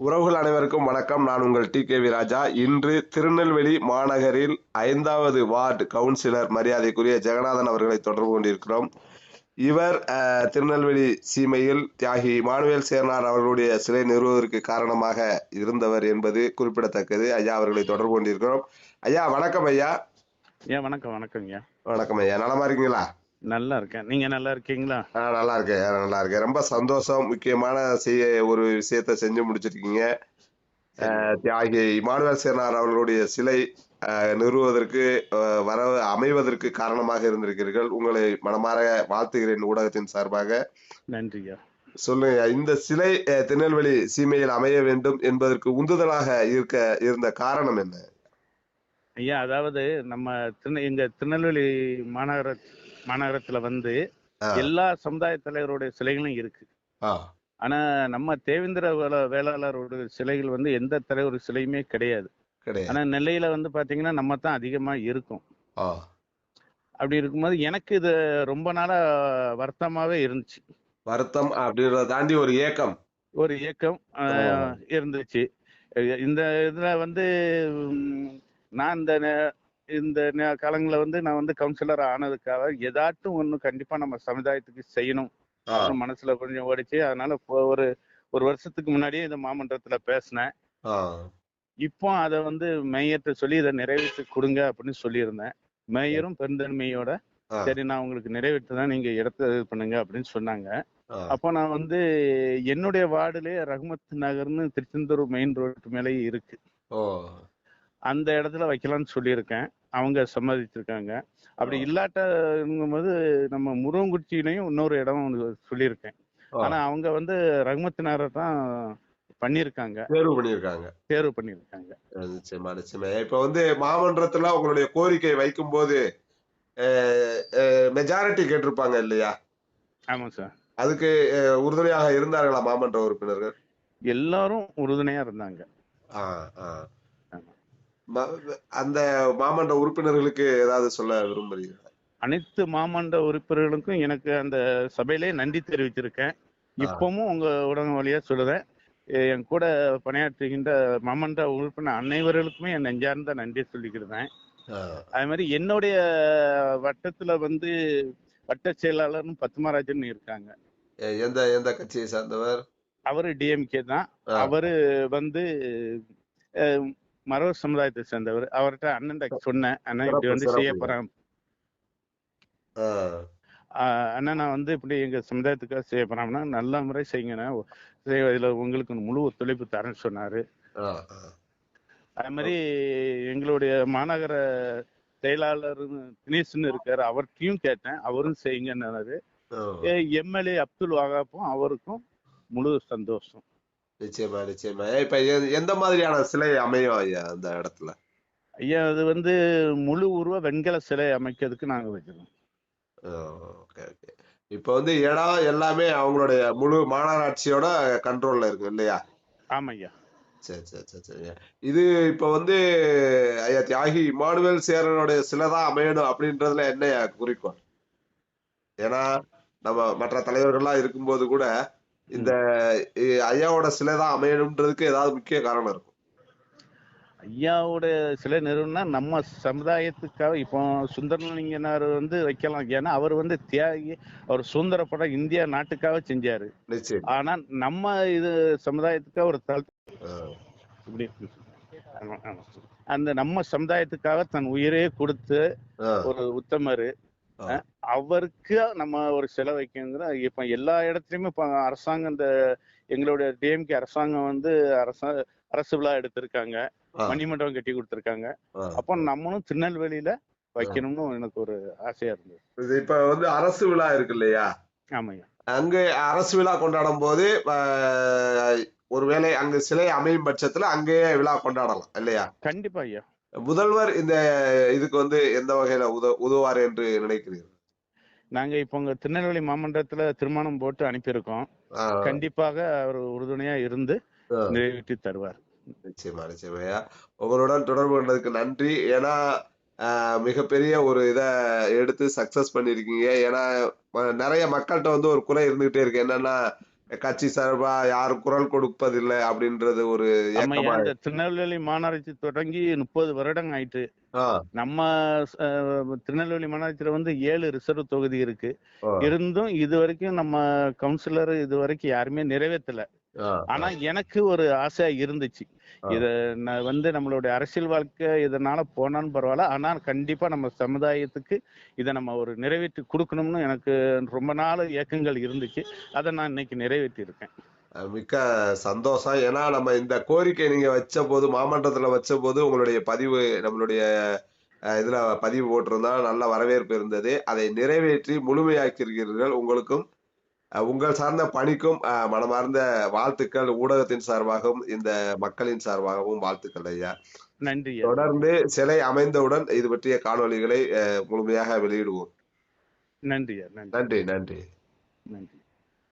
உறவுகள் அனைவருக்கும் வணக்கம். நான் உங்கள் டி.கே.வி. ராஜா. இன்று திருநெல்வேலி மாநகரில் 5வது வார்டு கவுன்சிலர் மரியாதைக்குரிய ஜெகநாதன் அவர்களை தொடர்பு கொண்டிருக்கிறோம். இவர் திருநெல்வேலி சீமையில் தியாகி இமானுவேல் சேர்னார் அவர்களுடைய சிலை நிறுவுவதற்கு காரணமாக இருந்தவர் என்பது குறிப்பிடத்தக்கது. ஐயா அவர்களை தொடர்பு கொண்டிருக்கிறோம். ஐயா வணக்கம். ஐயா வணக்கம். வணக்கம்யா. வணக்கம் ஐயா. நலமா இருக்கீங்களா? நல்லா இருக்கேன். நீங்க நல்லா இருக்கீங்களா? நல்லா இருக்கேன், நல்லா இருக்கேன். ரொம்ப சந்தோஷம். முக்கியமான ஒரு விஷயத்த செஞ்சு முடிச்சிருக்கீங்க. தியாகி இமானுவேல் சேர்னார் அவர்களுடைய சிலை நிறுவுவதற்கு அமைவதற்கு காரணமாக இருந்திருக்கிறீர்கள். உங்களை மனமாற வாழ்த்துகிறேன் ஊடகத்தின் சார்பாக. நன்றியா. சொல்லுங்க, இந்த சிலை திருநெல்வேலி சீமையில் அமைய வேண்டும் என்பதற்கு உந்துதலாக இருந்த காரணம் என்ன? ஐயா, அதாவது நம்ம எங்க திருநெல்வேலி மாநகரத்துல எல்லா சமுதாய தலைவருடைய சிலைகளும் இருக்கு. ஆனா நம்ம தேவேந்திர வேளாளருடைய சிலைகள் எந்த தலைவர் சிலையுமே கிடையாது. ஆனா நெல்லையில பாத்தீங்கன்னா நம்ம தான் அதிகமா இருக்கும். அப்படி இருக்கும்போது எனக்கு இது ரொம்ப நாளா வருத்தமாவே இருந்துச்சு. வருத்தம் அப்படின்றத தாண்டி ஒரு ஏக்கம் இருந்துச்சு. இந்த இதுல நான் இந்த காலங்களில் நான் கவுன்சிலர் ஆனதுக்காக ஏதாட்டும் ஒண்ணு கண்டிப்பா நம்ம சமுதாயத்துக்கு செய்யணும் மனசுல கொஞ்சம் ஓடிச்சு. அதனால ஒரு வருஷத்துக்கு முன்னாடியே இந்த மாமன்றத்துல பேசினேன். இப்போ அதை மேயர்கிட்ட சொல்லி இதை நிறைவேற்றி கொடுங்க அப்படின்னு சொல்லியிருந்தேன். மேயரும் பெருந்தன்மையோட சரி நான் உங்களுக்கு நிறைவேற்றுதான் நீங்க இடத்த இது பண்ணுங்க அப்படின்னு சொன்னாங்க. அப்போ நான் என்னுடைய வார்டுலயே ரஹ்மத் நகர்னு திருச்செந்தூர் மெயின் ரோடு மேலேயே இருக்கு. அந்த இடத்துல வைக்கலாம்னு சொல்லியிருக்கேன். அவங்க சம்மதிச்சிருக்காங்க. அப்படி இல்லாட்டங்கும்போது நம்ம முருகங்குறிச்சியிலையும் இன்னொரு இடம் சொல்லியிருக்கேன். ஆனா அவங்க ரஹ்மத் நகரை தான் தேர்வு பண்ணியிருக்காங்க. இப்ப மாமன்றத்துல உங்களுடைய கோரிக்கை வைக்கும் போது மெஜாரிட்டி கேட்டிருப்பாங்க இல்லையா? ஆமா சார். அதுக்கு உறுதுணையாக இருந்தார்களா மாமன்ற உறுப்பினர்கள்? எல்லாரும் உறுதுணையா இருந்தாங்க. அந்த மாமன்ற உறுப்பினர்களுக்கு ஏதாவது சொல்ல விரும்புறீங்களா? அனைத்து மாமன்ற உறுப்பினர்களுக்கும் எனக்கு அந்த சபையிலே நன்றி தெரிவிச்சிருக்கேன். இப்பவும் உங்க ஊடகம் வழியா சொல்லுறேன். என் கூட பணியாற்றுகின்ற மாமன்ற உறுப்பினர் அனைவர்களுக்குமே என் நெஞ்சார்ந்த நன்றி சொல்லிக்கிறேன். அதே மாதிரி என்னுடைய வட்டத்துல வட்ட செயலாளர்னு பத்மராஜன் இருக்காங்க. எந்த கட்சியை சார்ந்தவர்? அவரு டிஎம்கே தான். அவரு மரவர் சமுதாயத்தை சேர்ந்தவர். அவர்கிட்ட அண்ணன் சொன்னேன், அண்ணன் இப்படி செய்ய போறேன் அண்ணா, நான் இப்படி எங்க சமுதாயத்துக்காக செய்ய போறோம்னா நல்ல முறை செய்யுங்கண்ணா, இதுல உங்களுக்கு முழு ஒத்துழைப்பு தரேன்னு சொன்னாரு. அதே மாதிரி எங்களுடைய மாநகர செயலாளர் தினேஷ்னு இருக்காரு, அவர்கிட்டையும் கேட்டேன், அவரும் செய்யுங்கன்னாரு. எம்எல்ஏ அப்துல் வகாப்பும் அவருக்கும் முழு சந்தோஷம். நிச்சயமா நிச்சயமா. இப்ப எந்த மாதிரியான சிலை அமையும் ஐயா அந்த இடத்துல? ஐயா, அது முழு உருவ வெண்கல சிலை அமைக்கிறதுக்கு நாங்க வைக்கிறோம். இப்ப இடம் எல்லாமே அவங்களுடைய முழு மாநகராட்சியோட கண்ட்ரோல்ல இருக்கு இல்லையா? ஆமா ஐயா. சரி சரி சரி சரி. இது இப்ப ஐயா தியாகி இமானுவேல் சேர்னாருடைய சிலை தான் அமையணும் அப்படின்றதுல என்ன குறிக்கோள்? ஏன்னா நம்ம மற்ற தலைவர்கள்லாம் இருக்கும்போது கூட இந்த ஐயாவோட சிலை தான் அமையணும்ன்றதுக்கு ஏதாவது முக்கிய காரணம் இருக்கும்? ஐயாவோட சிலை நிறுவனா நம்ம சமுதாயத்துக்காக இப்போ சுந்தரலிங்கனார் வைக்கலாம். ஏன்னா அவர் தியாகி, அவர் சுதந்திர படம் இந்தியா நாட்டுக்காக செஞ்சாரு. ஆனா நம்ம இது சமுதாயத்துக்காக ஒரு அந்த நம்ம சமுதாயத்துக்காக தன் உயிரே கொடுத்து ஒரு உத்தமரு, அவருக்கு நம்ம ஒரு சிலை வைக்கணுங்கிற இப்ப எல்லா இடத்துலயுமே இப்ப அரசாங்கம் இந்த எங்களுடைய டிஎம்கே அரசாங்கம் அரசு விழா எடுத்திருக்காங்க, மணிமண்டபம் கட்டி கொடுத்திருக்காங்க. அப்போ நம்மளும் திருநெல்வேலியில வைக்கணும்னு எனக்கு ஒரு ஆசையா இருந்தது. இப்ப அரசு விழா இருக்கு இல்லையா? ஆமாய்யா. அங்க அரசு விழா கொண்டாடும் போது ஒருவேளை அங்கு சிலை அமையும் பட்சத்துல அங்கேயே விழா கொண்டாடலாம் இல்லையா? கண்டிப்பா ஐயா. முதல்வர் இந்த இதுக்கு எந்த வகையில உதவுவார் என்று நினைக்கிறீர்கள்? நாங்க இப்ப உங்க திருநெல்வேலி மாமன்றத்துல திருமணம் போட்டு அனுப்பியிருக்கோம். கண்டிப்பாக அவர் உறுதுணையா இருந்து நிறைவேற்றி தருவார். நிச்சயமா நிச்சயமா. உங்களுடன் தொடர்பு கொண்டதுக்கு நன்றி. ஏன்னா மிகப்பெரிய ஒரு இதை எடுத்து சக்சஸ் பண்ணிருக்கீங்க. ஏன்னா நிறைய மக்கள்கிட்ட ஒரு குறை இருந்துகிட்டே இருக்கு. என்னன்னா கட்சி சார்பா யாரும் குரல் கொடுப்பதில்லை அப்படின்றது ஒரு நம்ம ஏக்கமா? இந்த திருநெல்வேலி மாநகராட்சி தொடங்கி 30 வருடம் ஆயிட்டு. ஆ, நம்ம திருநெல்வேலி மாநகராட்சியில வந்து 7 ரிசர்வ் தொகுதி இருக்கு. ஆ, இருந்தும் இது வரைக்கும் நம்ம கவுன்சிலர் இது வரைக்கும் யாருமே நிறைவேற்றல. ஆ, ஆனா ஆ, எனக்கு ஒரு ஆசை இருந்துச்சு. ஆ. இத நான் வந்து நம்மளுடைய அரசியல் வாழ்க்கை இதனால போனாலும் பரவாயில்ல. ஆனா கண்டிப்பா நம்ம சமுதாயத்துக்கு இத நம்ம ஒரு நிறைவேற்றி கொடுக்கணும்னு எனக்கு ரொம்ப நாள் ஏக்கங்கள் இருந்துச்சு. அதை நான் இன்னைக்கு நிறைவேற்றி இருக்கேன். மிக்க சந்தோஷம். ஏன்னா நம்ம இந்த கோரிக்கை நீங்க வச்ச போது, மாமன்றத்துல வச்ச போது உங்களுடைய பதிவு நம்மளுடைய இதுல பதிவு போட்டிருந்தா நல்ல வரவேற்பு இருந்தது. அதை நிறைவேற்றி முழுமையாக்கியிருக்கிறீர்கள். உங்களுக்கும் உங்கள் சார்ந்த பணிக்கும் மனமார்ந்த வாழ்த்துக்கள். ஊடகத்தின் சார்பாகவும் இந்த மக்களின் சார்பாகவும் வாழ்த்துக்கள் ஐயா. நன்றி. தொடர்ந்து சிலை அமைந்தவுடன் இது பற்றிய காணொளிகளை முழுமையாக வெளியிடுவோம். நன்றி. நன்றி. நன்றி நன்றி. நன்றி.